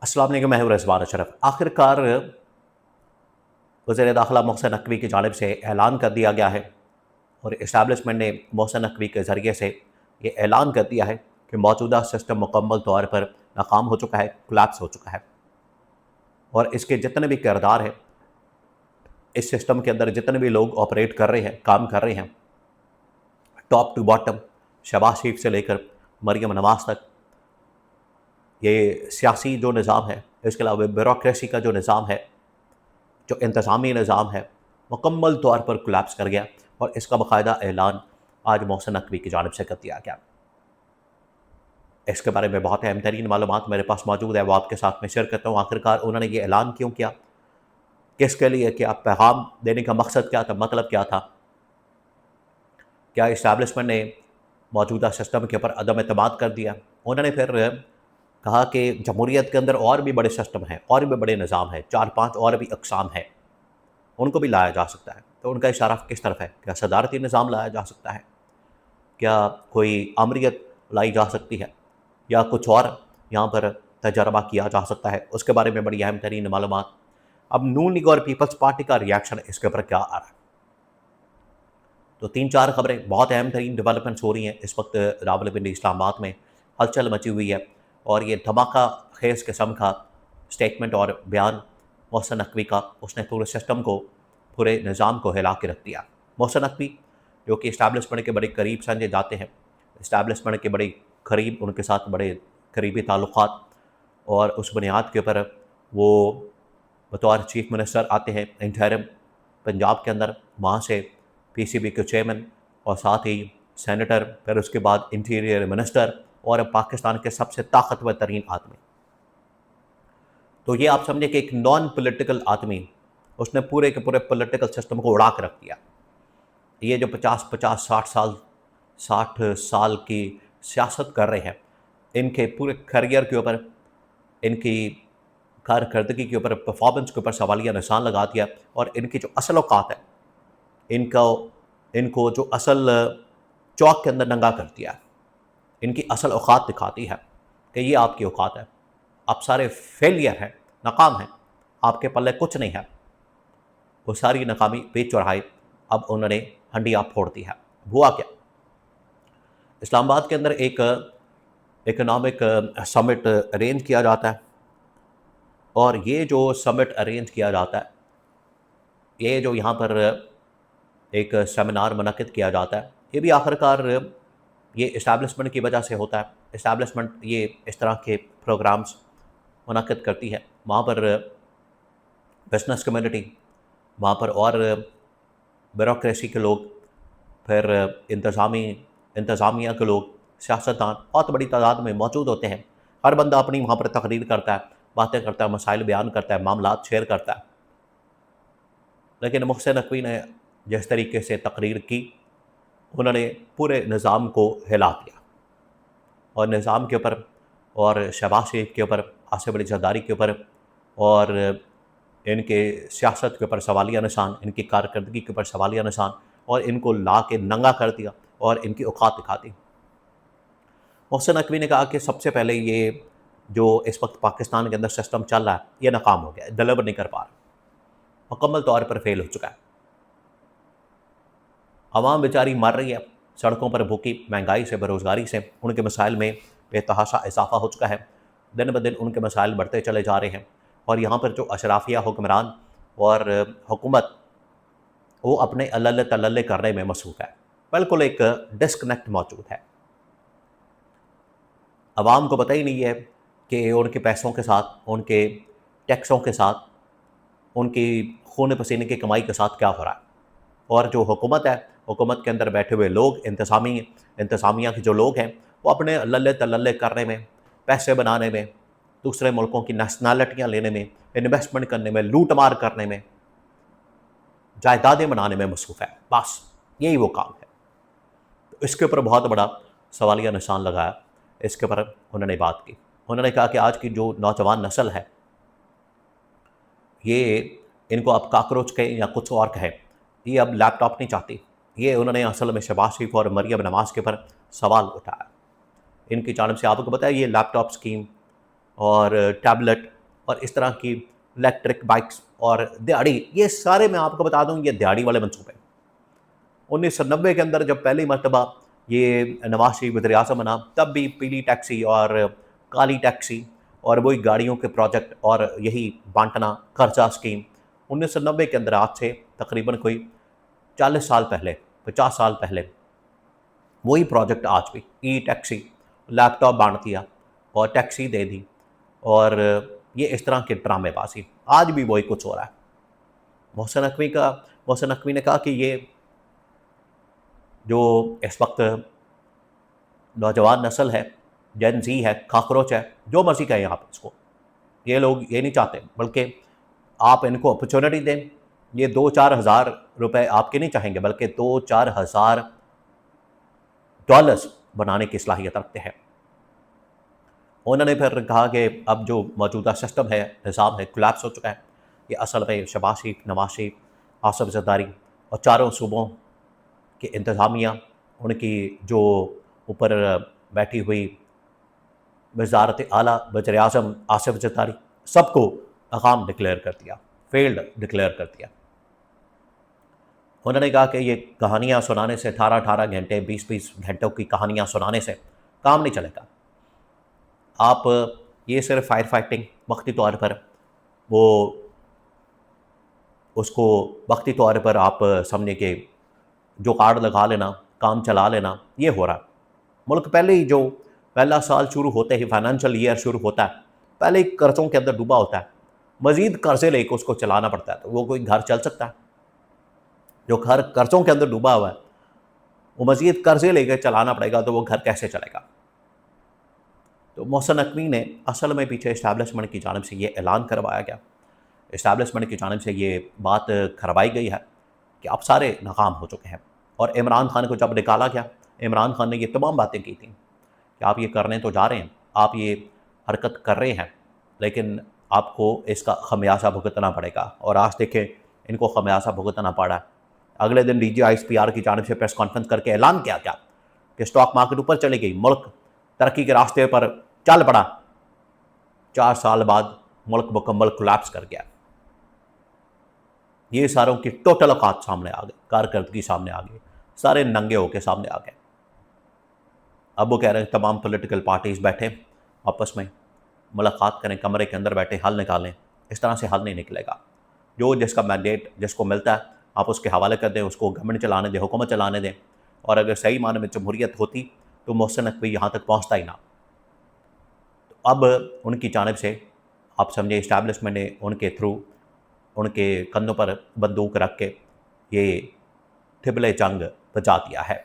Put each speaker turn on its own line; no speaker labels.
अस्सलाम वालेकुम, मैं हूं रिजवान अशरफ। आखिरकार वज़ीर दाखिला मोहसिन नकवी की जानिब से ऐलान कर दिया गया है और इस्टेब्लिशमेंट ने मोहसिन नकवी के ज़रिए से ये ऐलान कर दिया है कि मौजूदा सिस्टम मुकम्मल तौर पर नाकाम हो चुका है, कोलैप्स हो चुका है। और इसके जितने भी किरदार हैं, इस सिस्टम के अंदर जितने भी लोग ऑपरेट कर रहे हैं, काम कर रहे हैं, टॉप टू बॉटम, शहबाज शरीफ से लेकर मरीम नवाज़ तक, ये सियासी जो निज़ाम है, इसके अलावा ब्यूरोक्रेसी का जो निज़ाम है, जो इंतज़ामी निज़ाम है, मुकम्मल तौर पर कोलैप्स कर गया। और इसका बाकायदा ऐलान आज मोहसिन नकवी की जानिब से कर दिया गया। इसके बारे में बहुत अहम तरीन मालूमात मेरे पास मौजूद है, वो आपके साथ में शेयर करता हूँ। आखिरकार उन्होंने ये ऐलान क्यों किया, किसके लिए किया, पैगाम देने का मकसद क्या था, मतलब क्या था? क्या इस्टेब्लिशमेंट ने मौजूदा सिस्टम के ऊपर अदम एतमाद कर दिया? उन्होंने फिर कहा कि जमहूरियत के अंदर और भी बड़े सिस्टम हैं, और भी बड़े निज़ाम हैं, 4-5 और भी अक़साम हैं, उनको भी लाया जा सकता है। तो उनका इशारा किस तरफ है? क्या सदारती निज़ाम लाया जा सकता है? क्या कोई आमरीत लाई जा सकती है, या कुछ और यहाँ पर तजर्बा किया जा सकता है? उसके बारे में बड़ी अहम तरीन मालूमात। अब नून लीग और पीपल्स पार्टी का रिएक्शन इसके ऊपर क्या आ रहा है? तो 3-4 खबरें बहुत अहम तरीन डेवलपमेंट्स हो रही हैं इस वक्त रावलपिंडी इस्लामाबाद में, हलचल मची हुई है। और ये धमाका खेज किस्म का स्टेटमेंट और बयान मोहसिन नकवी का, उसने पूरे सिस्टम को, पूरे निज़ाम को हिला के रख दिया। मोहसिन नकवी जो कि इस्टेब्लिशमेंट के बड़े करीब समझे जाते हैं, इस्टेब्लिशमेंट के बड़े करीब, उनके साथ बड़े करीबी ताल्लुकात, और उस बुनियाद के ऊपर वो बतौर चीफ मिनिस्टर आते हैं इंटरिम पंजाब के अंदर, वहाँ से पीसीबी के चेयरमैन, और साथ ही सेनेटर, फिर उसके बाद इंटीरियर मिनिस्टर, और अब पाकिस्तान के सबसे ताकतवर तरीन आदमी। तो ये आप समझे कि एक नॉन पॉलिटिकल आदमी, उसने पूरे के पूरे पॉलिटिकल सिस्टम को उड़ा के रख दिया। ये जो 50-50, 60 साल की सियासत कर रहे हैं, इनके पूरे करियर के ऊपर, इनकी कारकर्दगी के ऊपर, परफॉर्मेंस के ऊपर सवालिया निशान लगा दिया। और इनकी जो असल औकात है, इनको इनको जो असल चौक के अंदर नंगा कर दिया। इनकी असल औकात दिखाती है कि ये आपकी औकात है, आप सारे फेलियर हैं, नाकाम हैं, आपके पल्ले कुछ नहीं है। वो सारी नाकामी पेच चौराहे अब उन्होंने हंडिया फोड़ दी है। हुआ क्या? इस्लामाबाद के अंदर एक इकोनॉमिक समिट अरेंज किया जाता है, और ये जो समिट अरेंज किया जाता है, ये जो यहाँ पर एक सेमिनार मुनक़िद किया जाता है, ये भी आखिरकार ये इस्टेब्लिशमेंट की वजह से होता है। इस्टेब्लिशमेंट ये इस तरह के प्रोग्राम्स मुनक़िद करती है। वहाँ पर बिज़नेस कम्युनिटी, वहाँ पर और ब्यूरोक्रेसी के लोग, फिर इंतज़ामिया के लोग, सियासतदान बहुत बड़ी तादाद में मौजूद होते हैं। हर बंदा अपनी वहाँ पर तकरीर करता है, बातें करता है, मसाइल बयान करता है, मामलात शेयर करता है। लेकिन मोहसिन नकवी ने जिस तरीके से तकरीर की, उन्होंने पूरे निज़ाम को हिला दिया, और निज़ाम के ऊपर, और शहबाज शरीफ के ऊपर, आसिफ अली ज़रदारी के ऊपर, और इनके सियासत के ऊपर सवालिया निशान, इनकी कारकर्दगी के ऊपर सवालिया निशान, और इनको ला के नंगा कर दिया और इनकी औकात दिखा दी। मोहसिन नकवी ने कहा कि सबसे पहले ये जो इस वक्त पाकिस्तान के अंदर सिस्टम चल रहा है, ये नाकाम हो गया, डिलीवर नहीं कर पा रहा, मुकम्मल तौर पर फेल हो चुका है। आवाम बेचारी मर रही है सड़कों पर भूखी, महंगाई से, बेरोज़गारी से, उनके मसाइल में बेतहाशा इजाफा हो चुका है। दिन ब दिन उनके मसाइल बढ़ते चले जा रहे हैं, और यहाँ पर जो अशराफिया हुक्मरान और हुकूमत, वो अपने अल्लल्ले तल्लल्ले करने में मसरूफ़ है। बिल्कुल एक डिस्कनेक्ट मौजूद है। आवाम को पता ही नहीं है कि उनके पैसों के साथ, उनके टैक्सों के साथ, उनकी खून पसीने की कमाई के साथ क्या हो रहा है। और जो हुकूमत है, हुकूमत के अंदर बैठे हुए लोग, इंतज़ामिया के जो लोग हैं, वो अपने लल्ले तल्लल्ले करने में, पैसे बनाने में, दूसरे मुल्कों की नेशनैलिटियाँ लेने में, इन्वेस्टमेंट करने में, लूट मार करने में, जायदादें बनाने में मसरूफ़ है। बस यही वो काम है। तो इसके ऊपर बहुत बड़ा सवालिया निशान लगाया। इसके ऊपर उन्होंने बात की। उन्होंने कहा कि आज की जो नौजवान नस्ल है, ये, इनको आप काकरोच कहें या कुछ और कहें, ये अब लैपटॉप नहीं चाहती। ये उन्होंने असल में शहबाज शरीफ और मरीम नवाज़ के ऊपर सवाल उठाया। इनकी जानिब से आपको बताया, ये लैपटॉप स्कीम और टैबलेट और इस तरह की इलेक्ट्रिक बाइक्स और दिहाड़ी, ये सारे मैं आपको बता दूं ये दिहाड़ी वाले मंसूबे। 1990 के अंदर जब पहली मरतबा ये नवाज शरीफ वज़ीर आज़म बना, तब भी पीली टैक्सी और काली टैक्सी और वही गाड़ियों के प्रोजेक्ट और यही बांटना कर्जा स्कीम 1990 के अंदर, आज से तकरीबन कोई 40 साल पहले, 50 साल पहले वही प्रोजेक्ट आज भी ई टैक्सी, लैपटॉप बांट दिया और टैक्सी दे दी और ये इस तरह के ड्रामेबाजी आज भी वही कुछ हो रहा है। मोहसिन नकवी ने कहा कि ये जो इस वक्त नौजवान नस्ल है, जेन जी है, कॉकरोच है, जो मर्जी कहें आप इसको, ये लोग ये नहीं चाहते, बल्कि आप इनको अपॉर्चुनिटी दें। ये 2-4 हज़ार रुपये आपके नहीं चाहेंगे, बल्कि 2-4 हज़ार डॉलर्स बनाने की सलाहियत रखते हैं। उन्होंने फिर कहा कि अब जो मौजूदा सिस्टम है, निज़ाम है, कोलैप्स हो चुका है। ये असल में शहबाज शरीफ, नवाज शरीफ, आसिफ ज़रदारी और चारों सूबों की इंतज़ामिया, उनकी जो ऊपर बैठी हुई वज़ारत आला वज़ीर आज़म आसिफ ज़रदारी, सबको नाकाम डिक्लेयर कर दिया, फेल्ड डिक्लेयर कर दिया। उन्होंने कहा कि ये कहानियाँ सुनाने से 18-18 घंटे, 20-20 घंटों की कहानियाँ सुनाने से काम नहीं चलेगा। आप ये सिर्फ फायर फाइटिंग वक्ती तौर पर वो उसको वक्ती तौर पर आप समझे कि जो कार्ड लगा लेना, काम चला लेना, ये हो रहा है। मुल्क पहले ही जो पहला साल शुरू होते ही, फाइनेंशियल ईयर शुरू होता है, पहले ही कर्ज़ों के अंदर डूबा होता है, मज़ीद कर्ज़े लेकर उसको चलाना पड़ता है। तो वो कोई घर चल सकता है? जो घर कर्ज़ों के अंदर डूबा हुआ है, वो मज़ीद कर्ज़े लेकर चलाना पड़ेगा, तो वो घर कैसे चलेगा? तो मोहसिन नकवी ने असल में पीछे इस्टेब्लिशमेंट की जानिब से ये ऐलान करवाया गया, इस्टेब्लिशमेंट की जानिब से ये बात करवाई गई है कि आप सारे नाकाम हो चुके हैं। और इमरान खान को जब निकाला गया, इमरान खान ने ये तमाम बातें की थी कि आप ये करने तो जा रहे हैं, आप ये हरकत कर रहे हैं, लेकिन आपको इसका खमियाजा भुगतना पड़ेगा। और आज देखें, इनको खमियाजा भुगतना पड़ा है। अगले दिन DGISPR की जानिब से प्रेस कॉन्फ्रेंस करके ऐलान किया गया कि स्टॉक मार्केट ऊपर चली गई, मुल्क तरक्की के रास्ते पर चल पड़ा। 4 साल बाद मुल्क मुकम्मल कोलैप्स कर गया। ये सारों की टोटल औकात सामने आ गई, कारकर्दगी सामने आ गई, सारे नंगे होके सामने आ गए। अब वो कह रहे हैं तमाम पॉलिटिकल पार्टीज़ बैठे आपस में मुलाकात करें, कमरे के अंदर बैठे हल निकालें। इस तरह से हल नहीं निकलेगा। जो जिसका मैंडेट जिसको मिलता है, आप उसके हवाले कर दें, उसको गवर्नमेंट चलाने दें, हुकूमत चलाने दें। और अगर सही माने में जमहूरियत होती तो मोहसिन नकवी यहाँ तक पहुँचता ही ना। तो अब उनकी जानिब से आप समझे इस्टेब्लिशमेंट ने उनके थ्रू, उनके कंधों पर बंदूक रख के ये थिबले जंग बजा दिया है।